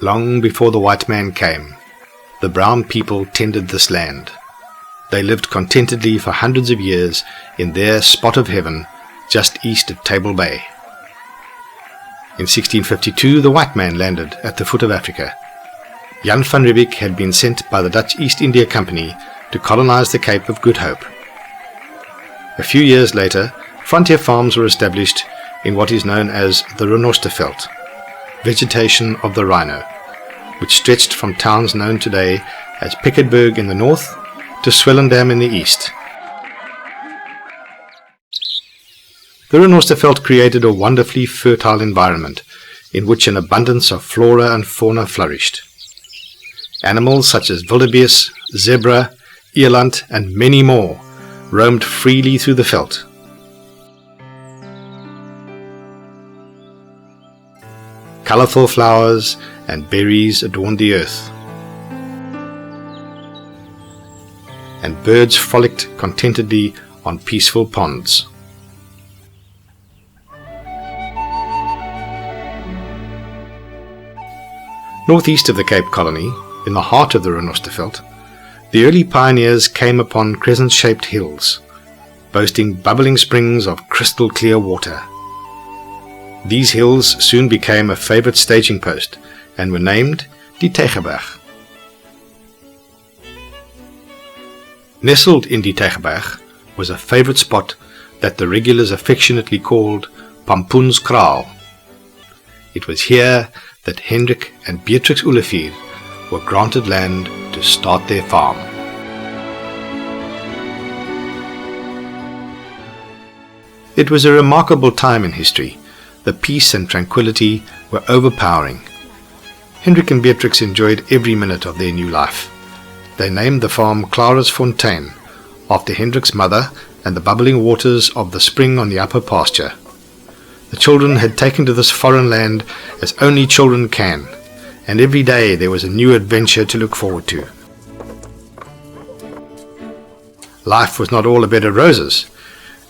Long before the white man came, the brown people tended this land. They lived contentedly for hundreds of years in their spot of heaven just east of Table Bay. In 1652, the white man landed at the foot of Africa. Jan van Riebeeck had been sent by the Dutch East India Company to colonize the Cape of Good Hope. A few years later, frontier farms were established in what is known as the Renosterveld, vegetation of the rhino, which stretched from towns known today as Piketberg in the north to Swellendam in the east. The Renosterveld created a wonderfully fertile environment in which an abundance of flora and fauna flourished. Animals such as wildebeest, zebra, eland, and many more roamed freely through the veld. Colorful flowers and berries adorned the earth, and birds frolicked contentedly on peaceful ponds. Northeast of the Cape Colony, in the heart of the Renosterveld, the early pioneers came upon crescent-shaped hills, boasting bubbling springs of crystal-clear water. These hills soon became a favorite staging post and were named Die Tygerberg. Nestled in Die Tygerberg was a favorite spot that the regulars affectionately called Pompoen's Kraal. It was here that Hendrik and Beatrix Olivier were granted land to start their farm. It was a remarkable time in history. The peace and tranquility were overpowering. Hendrik and Beatrix enjoyed every minute of their new life. They named the farm Clara's Fontein, after Hendrik's mother and the bubbling waters of the spring on the upper pasture. The children had taken to this foreign land as only children can, and every day there was a new adventure to look forward to. Life was not all a bed of roses,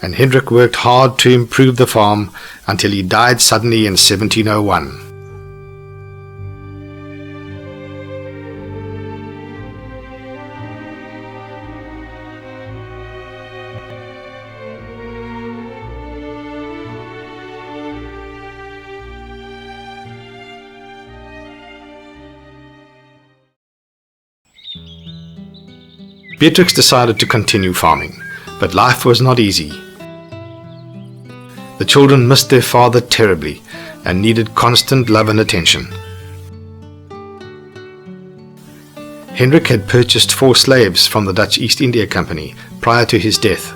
and Hendrik worked hard to improve the farm until he died suddenly in 1701. Beatrix decided to continue farming, but life was not easy. The children missed their father terribly and needed constant love and attention. Hendrik had purchased 4 slaves from the Dutch East India Company prior to his death.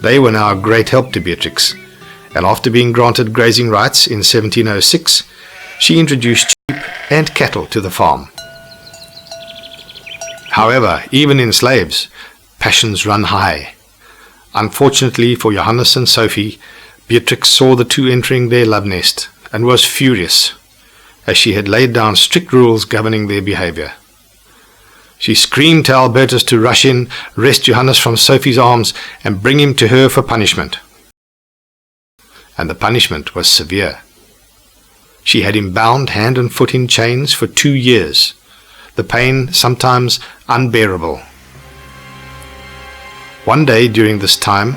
They were now a great help to Beatrix, and after being granted grazing rights in 1706, she introduced sheep and cattle to the farm. However, even in slaves, passions run high. Unfortunately for Johannes and Sophie, Beatrix saw the two entering their love nest and was furious, as she had laid down strict rules governing their behavior. She screamed to Albertus to rush in, wrest Johannes from Sophie's arms, and bring him to her for punishment. And the punishment was severe. She had him bound hand and foot in chains for 2 years, the pain sometimes unbearable. One day during this time,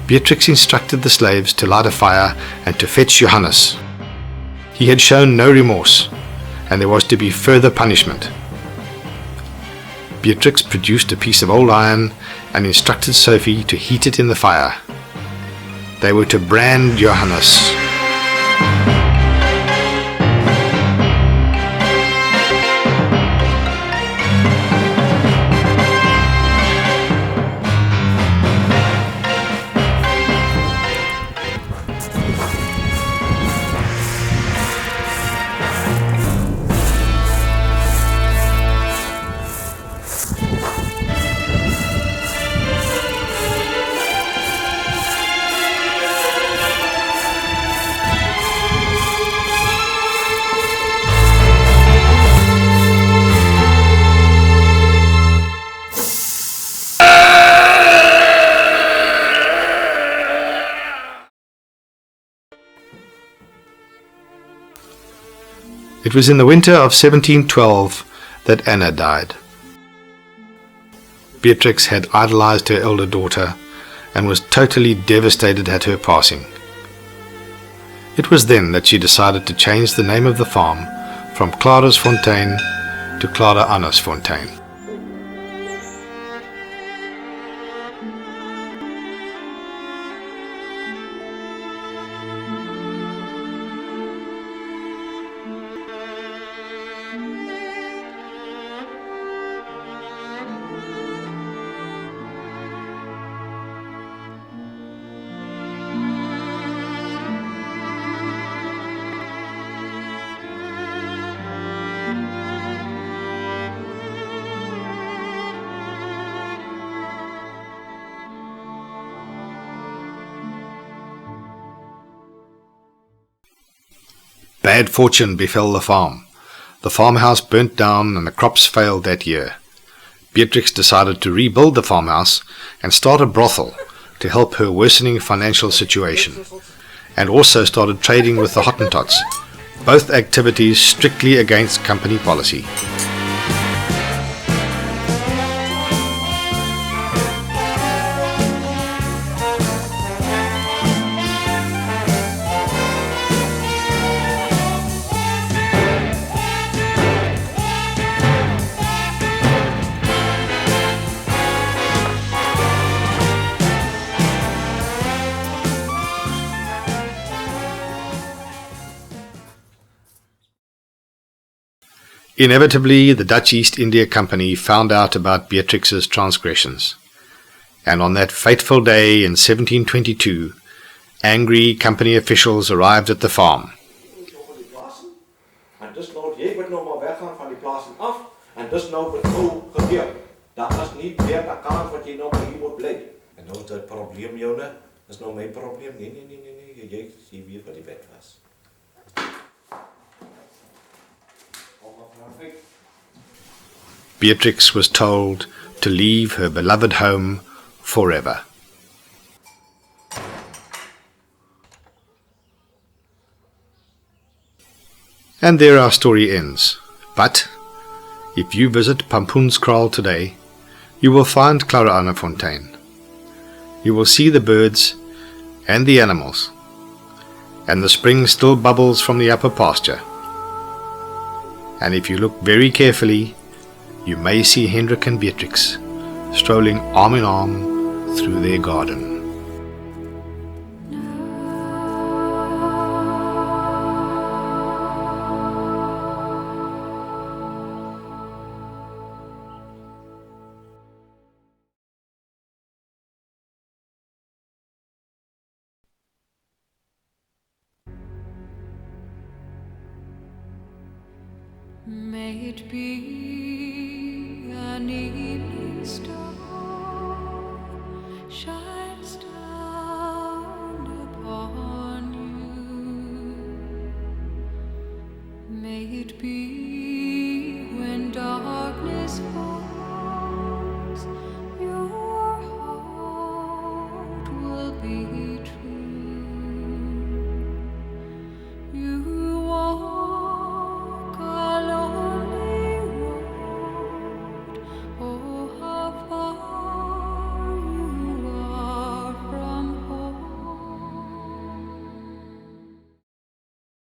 Beatrix instructed the slaves to light a fire and to fetch Johannes. He had shown no remorse, and there was to be further punishment. Beatrix produced a piece of old iron and instructed Sophie to heat it in the fire. They were to brand Johannes. It was in the winter of 1712 that Anna died. Beatrix had idolized her elder daughter and was totally devastated at her passing. It was then that she decided to change the name of the farm from Clara's Fontein to Clara Anna's Fontein. Bad fortune befell the farm. The farmhouse burnt down and the crops failed that year. Beatrix decided to rebuild the farmhouse and start a brothel to help her worsening financial situation, and also started trading with the Hottentots, both activities strictly against company policy. Inevitably, the Dutch East India Company found out about Beatrix's transgressions, and on that fateful day in 1722, angry company officials arrived at the farm. En dus nou, jy moet nou maar weggaan van die plaas af, en dus nou het nou gebeur. Dat is niet weer de kans wat jy nou hier moet bly. En nou is het probleem joune, dat is nou mijn probleem. Nee, jy weet wat die wet was. Beatrix was told to leave her beloved home forever. And there our story ends. But if you visit Pampoenskraal today, you will find Clara Anna Fontein. You will see the birds and the animals, and the spring still bubbles from the upper pasture. And if you look very carefully, you may see Hendrik and Beatrix strolling arm in arm through their garden. May it be an evening star shines down upon you. May it be when darkness falls, your heart will be